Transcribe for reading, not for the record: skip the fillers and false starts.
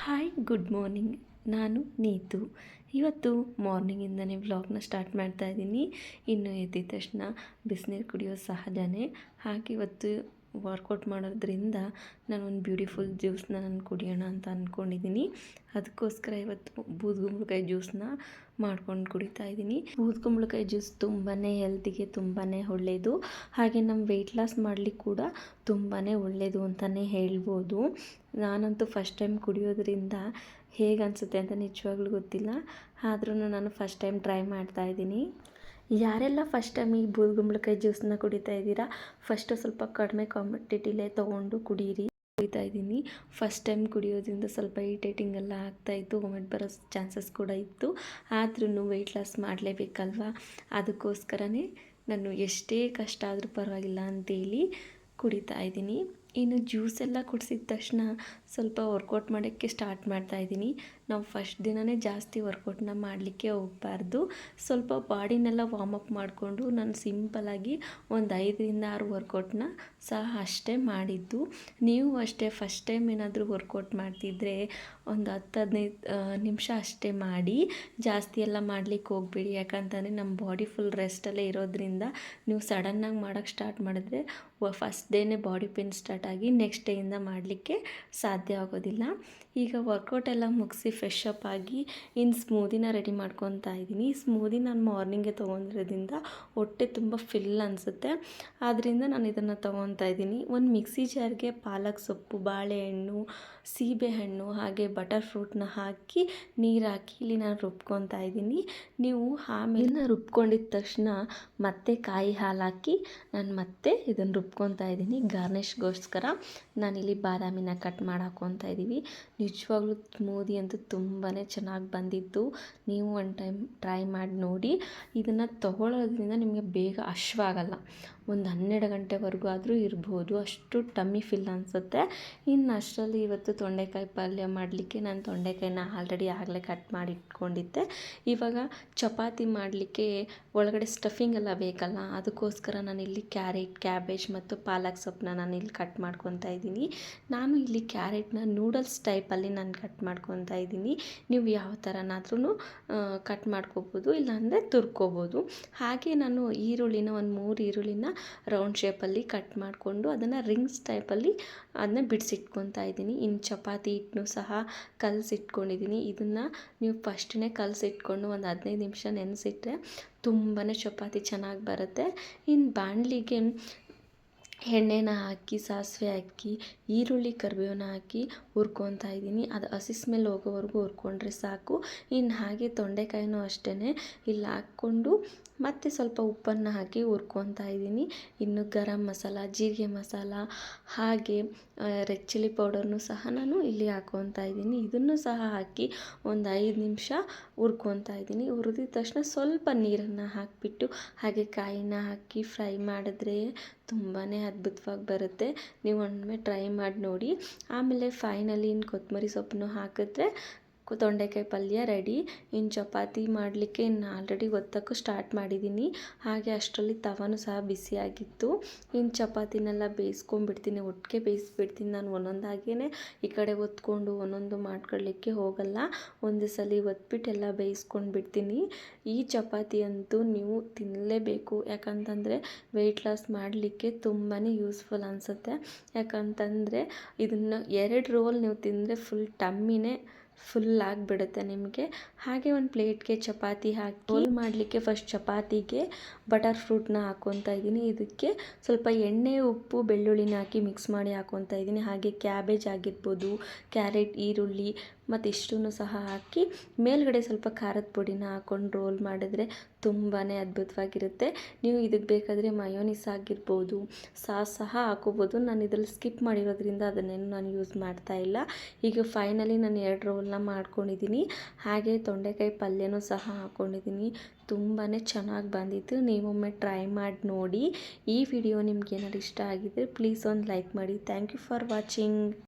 Hi good morning. ನಾನು ನೀತು. ಇವತ್ತು ಮಾರ್ನಿಂಗಿಂದನೇ ವ್ಲಾಗ್ನ ಸ್ಟಾರ್ಟ್ ಮಾಡ್ತಾ ಇದ್ದೀನಿ. ಇನ್ನು ಎದ್ದಿದ ತಕ್ಷಣ ಬಿಸಿನೀರು ಕುಡಿಯೋದು ಸಹಜನೇ. ಹಾಗೆ ಇವತ್ತು ವರ್ಕೌಟ್ ಮಾಡೋದ್ರಿಂದ ನಾನು ಒಂದು ಬ್ಯೂಟಿಫುಲ್ ಜ್ಯೂಸನ್ನ ನಾನು ಕುಡಿಯೋಣ ಅಂತ ಅಂದ್ಕೊಂಡಿದ್ದೀನಿ. ಅದಕ್ಕೋಸ್ಕರ ಇವತ್ತು ಬೂದುಗುಂಬಳಕಾಯಿ ಜ್ಯೂಸನ್ನ ಮಾಡ್ಕೊಂಡು ಕುಡಿತಾ ಇದ್ದೀನಿ. ಬೂದುಗುಂಬಳಕಾಯಿ ಜ್ಯೂಸ್ ತುಂಬಾ ಹೆಲ್ತಿಗೆ ತುಂಬಾ ಒಳ್ಳೆಯದು. ಹಾಗೆ ನಮ್ಮ ವೆಯ್ಟ್ ಲಾಸ್ ಮಾಡಲಿಕ್ಕೆ ಕೂಡ ತುಂಬಾ ಒಳ್ಳೆಯದು ಅಂತಲೇ ಹೇಳ್ಬೋದು. ನಾನಂತೂ ಫಸ್ಟ್ ಟೈಮ್ ಕುಡಿಯೋದ್ರಿಂದ ಹೇಗೆ ಅನಿಸುತ್ತೆ ಅಂತ ನಿಜವಾಗ್ಲೂ ಗೊತ್ತಿಲ್ಲ. ಆದ್ರೂ ನಾನು ಫಸ್ಟ್ ಟೈಮ್ ಟ್ರೈ ಮಾಡ್ತಾಯಿದ್ದೀನಿ. ಯಾರೆಲ್ಲ ಫಸ್ಟ್ ಟೈಮ್ ಈ ಬೂದುಗುಂಬಳಕಾಯಿ ಜ್ಯೂಸನ್ನ ಕುಡಿತಾ ಇದ್ದೀರಾ, ಫಸ್ಟು ಸ್ವಲ್ಪ ಕಡಿಮೆ ಕ್ವಾಂಟಿಟಿಲೇ ತೊಗೊಂಡು ಕುಡೀರಿ. ಕುಡಿತಾ ಇದ್ದೀನಿ. ಫಸ್ಟ್ ಟೈಮ್ ಕುಡಿಯೋದ್ರಿಂದ ಸ್ವಲ್ಪ ಇರಿಟೇಟಿಂಗ್ ಎಲ್ಲ ಆಗ್ತಾಯಿತ್ತು, ವಾಮಿಟ್ ಬರೋ ಚಾನ್ಸಸ್ ಕೂಡ ಇತ್ತು. ಆದ್ರೂ ವೆಯ್ಟ್ ಲಾಸ್ ಮಾಡಲೇಬೇಕಲ್ವ, ಅದಕ್ಕೋಸ್ಕರನೇ ನಾನು ಎಷ್ಟೇ ಕಷ್ಟ ಆದರೂ ಪರವಾಗಿಲ್ಲ ಅಂತೇಳಿ ಕುಡಿತಾ ಇದ್ದೀನಿ. ಇನ್ನು ಜ್ಯೂಸೆಲ್ಲ ಕುಡಿಸಿದ ತಕ್ಷಣ ಸ್ವಲ್ಪ ವರ್ಕೌಟ್ ಮಾಡೋಕ್ಕೆ ಸ್ಟಾರ್ಟ್ ಮಾಡ್ತಾಯಿದ್ದೀನಿ. ನಾವು ಫಸ್ಟ್ ದಿನವೇ ಜಾಸ್ತಿ ವರ್ಕೌಟ್ನ ಮಾಡಲಿಕ್ಕೆ ಹೋಗಬಾರ್ದು. ಸ್ವಲ್ಪ ಬಾಡಿನೆಲ್ಲ ವಾರ್ಮಪ್ ಮಾಡಿಕೊಂಡು ನಾನು ಸಿಂಪಲಾಗಿ ಒಂದು 5-6 ವರ್ಕೌಟ್ನ ಸಹ ಅಷ್ಟೇ ಮಾಡಿದ್ದು. ನೀವು ಅಷ್ಟೇ ಫಸ್ಟ್ ಟೈಮ್ ಏನಾದರೂ ವರ್ಕೌಟ್ ಮಾಡ್ತಿದ್ರೆ ಒಂದು 10-15 ನಿಮಿಷ ಅಷ್ಟೇ ಮಾಡಿ, ಜಾಸ್ತಿ ಎಲ್ಲ ಮಾಡಲಿಕ್ಕೆ ಹೋಗಬೇಡಿ. ಯಾಕಂತಂದರೆ ನಮ್ಮ ಬಾಡಿ ಫುಲ್ ರೆಸ್ಟಲ್ಲೇ ಇರೋದ್ರಿಂದ ನೀವು ಸಡನ್ನಾಗಿ ಮಾಡೋಕ್ಕೆ ಸ್ಟಾರ್ಟ್ ಮಾಡಿದ್ರೆ ಫಸ್ಟ್ ಡೇನೇ ಬಾಡಿ ಪೇನ್ ಸ್ಟಾರ್ಟ್ ಆಗಿ ನೆಕ್ಸ್ಟ್ ಡೇಯಿಂದ ಮಾಡಲಿಕ್ಕೆ ಸಾಧ್ಯ ಆಗೋದಿಲ್ಲ. ಈಗ ವರ್ಕೌಟ್ ಎಲ್ಲ ಮುಗಿಸಿ ಫ್ರೆಶ್ ಅಪ್ ಆಗಿ ಇನ್ನು ಸ್ಮೂದಿನ ರೆಡಿ ಮಾಡ್ಕೊತಾ ಇದ್ದೀನಿ. ಸ್ಮೂದಿ ನಾನು ಮಾರ್ನಿಂಗೇ ತೊಗೊಂಡಿರೋದ್ರಿಂದ ಹೊಟ್ಟೆ ತುಂಬ ಫಿಲ್ ಅನಿಸುತ್ತೆ. ಆದ್ದರಿಂದ ನಾನು ಇದನ್ನು ತೊಗೊತಾ ಇದ್ದೀನಿ. ಒಂದು ಮಿಕ್ಸಿ ಜಾರ್ಗೆ ಪಾಲಕ್ ಸೊಪ್ಪು, ಬಾಳೆಹಣ್ಣು, ಸೀಬೆಹಣ್ಣು ಹಾಗೆ ಬಟರ್ ಫ್ರೂಟ್ನ ಹಾಕಿ ನೀರು ಹಾಕಿ ಇಲ್ಲಿ ನಾನು ರುಬ್ಕೊತಾ ಇದ್ದೀನಿ. ನೀವು ಆಮೇಲೆ ರುಬ್ಕೊಂಡಿದ್ದ ತಕ್ಷಣ ಮತ್ತೆ ಕಾಯಿ ಹಾಲು ಹಾಕಿ ನಾನು ಮತ್ತೆ ಇದನ್ನು ರುಬ್ಕೊತಾ ಇದ್ದೀನಿ. ಗಾರ್ನಿಷ್ಗೋಸ್ಕರ ನಾನಿಲ್ಲಿ ಬಾದಾಮಿನ ಕಟ್ ಮಾಡಿ ಹಾಕ್ಕೊತಾ ಇದ್ದೀವಿ. ನಿಜವಾಗ್ಲೂ ಸ್ಮೂದಿ ಅಂತೂ ತುಂಬಾ ಚೆನ್ನಾಗಿ ಬಂದಿತ್ತು. ನೀವು ಒಂದು ಟೈಮ್ ಟ್ರೈ ಮಾಡಿ ನೋಡಿ. ಇದನ್ನು ತೊಗೊಳ್ಳೋದ್ರಿಂದ ನಿಮಗೆ ಬೇಗ ಹಶ್ವಾಗಲ್ಲ. ಒಂದು 12 ಗಂಟೆವರೆಗೂ ಆದರೂ ಇರ್ಬೋದು, ಅಷ್ಟು ಟಮ್ಮಿ ಫಿಲ್ ಅನಿಸುತ್ತೆ. ಇನ್ನು ಅಷ್ಟರಲ್ಲಿ ಇವತ್ತು ತೊಂಡೆಕಾಯಿ ಪಲ್ಯ ಮಾಡಲಿಕ್ಕೆ ನಾನು ತೊಂಡೆಕಾಯಿನ ಆಗಲೇ ಕಟ್ ಮಾಡಿ ಇಟ್ಕೊಂಡಿದ್ದೆ. ಇವಾಗ ಚಪಾತಿ ಮಾಡಲಿಕ್ಕೆ ಒಳಗಡೆ ಸ್ಟಫಿಂಗ್ ಎಲ್ಲ ಬೇಕಲ್ಲ, ಅದಕ್ಕೋಸ್ಕರ ನಾನಿಲ್ಲಿ ಕ್ಯಾರೆಟ್, ಕ್ಯಾಬೇಜ್ ಮತ್ತು ಪಾಲಕ್ ಸೊಪ್ಪನ್ನ ನಾನಿಲ್ಲಿ ಕಟ್ ಮಾಡ್ಕೊತಾ ಇದ್ದೀನಿ. ನಾನು ಇಲ್ಲಿ ಕ್ಯಾರೆಟ್ನ ನೂಡಲ್ಸ್ ಟೈಪಲ್ಲಿ ನಾನು ಕಟ್ ಮಾಡ್ಕೊತಾ ಇದ್ದೀನಿ. ನೀವು ಯಾವ ಥರನಾದ್ರೂ ಕಟ್ ಮಾಡ್ಕೋಬೋದು, ಇಲ್ಲಾಂದರೆ ತುರ್ಕೋಬೋದು. ಹಾಗೆ ನಾನು ಈರುಳ್ಳಿನ ಒಂದು 3 ಈರುಳ್ಳಿನ ರೌಂಡ್ ಶೇಪಲ್ಲಿ ಕಟ್ ಮಾಡಿಕೊಂಡು ಅದನ್ನು ರಿಂಗ್ಸ್ ಟೈಪಲ್ಲಿ ಅದನ್ನ ಬಿಡಿಸಿಟ್ಕೊತಾ ಇದ್ದೀನಿ. ಇನ್ನು ಚಪಾತಿ ಹಿಟ್ಟನ್ನು ಸಹ ಕಲಸಿಟ್ಕೊಂಡಿದ್ದೀನಿ. ಇದನ್ನು ನೀವು ಫಸ್ಟೇ ಕಲಸಿಟ್ಕೊಂಡು ಒಂದು 15 ನಿಮಿಷ ನೆನೆಸಿಟ್ರೆ ತುಂಬಾ ಚಪಾತಿ ಚೆನ್ನಾಗಿ ಬರುತ್ತೆ. ಇನ್ನು ಬಾಣಲಿಗೆ ಎಣ್ಣೆನ ಹಾಕಿ, ಸಾಸಿವೆ ಹಾಕಿ, ಈರುಳ್ಳಿ, ಕರಿಬೇವನ್ನ ಹಾಕಿ ಹುರ್ಕೊತಾ ಇದ್ದೀನಿ. ಅದು ಹಸಿ ಸ್ಮೆಲ್ ಹೋಗೋವರೆಗೂ ಹುರ್ಕೊಂಡ್ರೆ ಸಾಕು. ಇನ್ನು ಹಾಗೆ ತೊಂಡೆಕಾಯಿನೂ ಅಷ್ಟೇ ಇಲ್ಲಿ ಹಾಕ್ಕೊಂಡು ಮತ್ತು ಸ್ವಲ್ಪ ಉಪ್ಪನ್ನು ಹಾಕಿ ಹುರ್ಕೊತಾ ಇದ್ದೀನಿ. ಇನ್ನು ಗರಂ ಮಸಾಲ, ಜೀರಿಗೆ ಮಸಾಲ ಹಾಗೆ ರೆಡ್ ಚಿಲ್ಲಿ ಪೌಡರ್ನು ಸಹ ನಾನು ಇಲ್ಲಿ ಹಾಕ್ಕೊತಾ ಇದ್ದೀನಿ. ಇದನ್ನು ಸಹ ಹಾಕಿ ಒಂದು 5 ನಿಮಿಷ ಹುರ್ಕೊತಾ ಇದ್ದೀನಿ. ಹುರಿದಿದ ತಕ್ಷಣ ಸ್ವಲ್ಪ ನೀರನ್ನು ಹಾಕಿಬಿಟ್ಟು ಹಾಗೆ ಕಾಯಿನ ಹಾಕಿ ಫ್ರೈ ಮಾಡಿದ್ರೆ ತುಂಬಾ ಅದ್ಭುತವಾಗಿ ಬರುತ್ತೆ. ನೀವು ಒಮ್ಮೆ ಟ್ರೈ ಮಾಡಿ ನೋಡಿ. ಆಮೇಲೆ ಫೈನಲಿ ಇನ್ನು ಕೊತ್ತಂಬರಿ ಸೊಪ್ಪನ್ನು ಹಾಕಿದ್ರೆ ತೊಂಡೆಕಾಯಿ ಪಲ್ಯ ರೆಡಿ. ಇನ್ನು ಚಪಾತಿ ಮಾಡಲಿಕ್ಕೆ ಇನ್ನು ಆಲ್ರೆಡಿ ಒತ್ತಕ್ಕೂ ಸ್ಟಾರ್ಟ್ ಮಾಡಿದ್ದೀನಿ. ಹಾಗೆ ಅಷ್ಟರಲ್ಲಿ ತವಾನು ಸಹ ಬಿಸಿಯಾಗಿತ್ತು. ಇನ್ನು ಚಪಾತಿನೆಲ್ಲ ಬೇಯಿಸ್ಕೊಂಡ್ಬಿಡ್ತೀನಿ, ಒಟ್ಟಿಗೆ ಬೇಯಿಸ್ಬಿಡ್ತೀನಿ. ನಾನು ಒಂದೊಂದಾಗೇ ಈ ಕಡೆ ಒತ್ಕೊಂಡು ಒಂದೊಂದು ಮಾಡ್ಕೊಳ್ಳಿಕ್ಕೆ ಹೋಗಲ್ಲ. ಒಂದೇ ಸಲ ಒತ್ಬಿಟ್ಟು ಎಲ್ಲ ಬೇಯಿಸ್ಕೊಂಡು ಬಿಡ್ತೀನಿ. ಈ ಚಪಾತಿ ಅಂತೂ ನೀವು ತಿನ್ನಲೇಬೇಕು. ಯಾಕಂತಂದರೆ ವೆಯ್ಟ್ ಲಾಸ್ ಮಾಡಲಿಕ್ಕೆ ತುಂಬಾ ಯೂಸ್ಫುಲ್ ಅನಿಸುತ್ತೆ. ಯಾಕಂತಂದರೆ ಇದನ್ನು 2 ರೋಲ್ ನೀವು ತಿಂದರೆ ಫುಲ್ ಟಮ್ಮಿನೇ ಫುಲ್ ಆಗಿಬಿಡುತ್ತೆ ನಿಮಗೆ. ಹಾಗೆ ಒಂದು ಪ್ಲೇಟ್ಗೆ ಚಪಾತಿ ಹಾಕಿ ರೋಲ್ ಮಾಡಲಿಕ್ಕೆ ಫಸ್ಟ್ ಚಪಾತಿಗೆ ಬಟರ್ ಫ್ರೂಟ್ನ ಹಾಕ್ಕೊತಾ ಇದ್ದೀನಿ. ಇದಕ್ಕೆ ಸ್ವಲ್ಪ ಎಣ್ಣೆ, ಉಪ್ಪು, ಬೆಳ್ಳುಳ್ಳಿನ ಹಾಕಿ ಮಿಕ್ಸ್ ಮಾಡಿ ಹಾಕ್ಕೊತಾ ಇದ್ದೀನಿ. ಹಾಗೆ ಕ್ಯಾಬೇಜ್ ಆಗಿರ್ಬೋದು, ಕ್ಯಾರೆಟ್, ಈರುಳ್ಳಿ ಮತ್ತು ಇಷ್ಟನ್ನು ಸಹ ಹಾಕಿ ಮೇಲ್ಗಡೆ ಸ್ವಲ್ಪ ಖಾರದ ಪುಡಿನ ಹಾಕ್ಕೊಂಡು ರೋಲ್ ಮಾಡಿದ್ರೆ ತುಂಬಾ ಅದ್ಭುತವಾಗಿರುತ್ತೆ. ನೀವು ಇದಕ್ಕೆ ಬೇಕಾದರೆ ಮಯೋನೀಸ್ ಆಗಿರ್ಬೋದು, ಸಾಸ್ ಸಹ ಹಾಕೋಬೋದು. ನಾನು ಇದರಲ್ಲಿ ಸ್ಕಿಪ್ ಮಾಡಿರೋದ್ರಿಂದ ಅದನ್ನೇನು ನಾನು ಯೂಸ್ ಮಾಡ್ತಾ ಇಲ್ಲ. ಈಗ ಫೈನಲಿ ನಾನು 2 ರೋಲ್ನ ಮಾಡ್ಕೊಂಡಿದ್ದೀನಿ. ಹಾಗೆ ತೊಂಡೆಕಾಯಿ ಪಲ್ಯನೂ ಸಹ ಹಾಕ್ಕೊಂಡಿದ್ದೀನಿ. ತುಂಬಾ ಚೆನ್ನಾಗಿ ಬಂದಿತ್ತು. ನೀವೊಮ್ಮೆ ಟ್ರೈ ಮಾಡಿ ನೋಡಿ. ಈ ವಿಡಿಯೋ ನಿಮ್ಗೆ ಏನಾದ್ರು ಇಷ್ಟ ಆಗಿದ್ದರೆ ಪ್ಲೀಸ್ ಒಂದು ಲೈಕ್ ಮಾಡಿ. Thank you for watching.